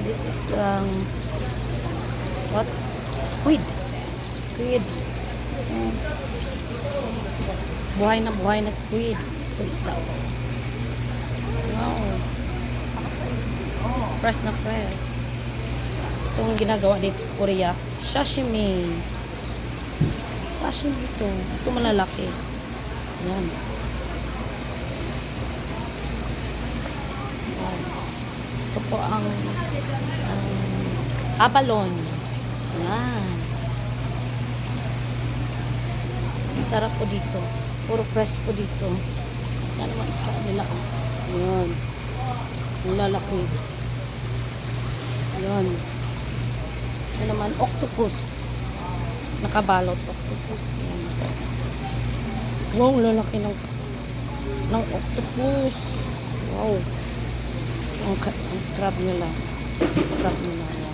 This is what? Squid. Squid. Mm. Buhay na squid. Wow. Fresh na fresh. Itong ginagawa dito sa Korea, sashimi. Sashimi ito. Ito malalaki. Yan. Yan. Ito po ang abalone. Yan. Sarap po dito. Puro fresh po dito. Yan naman sa nila. Yan. Ang lalaki. Yan. Yan naman, octopus. Nakabalot. Octopus. Yan. Wow, lalaki ng octopus. Wow. Ang scrub nila. Scrub nila.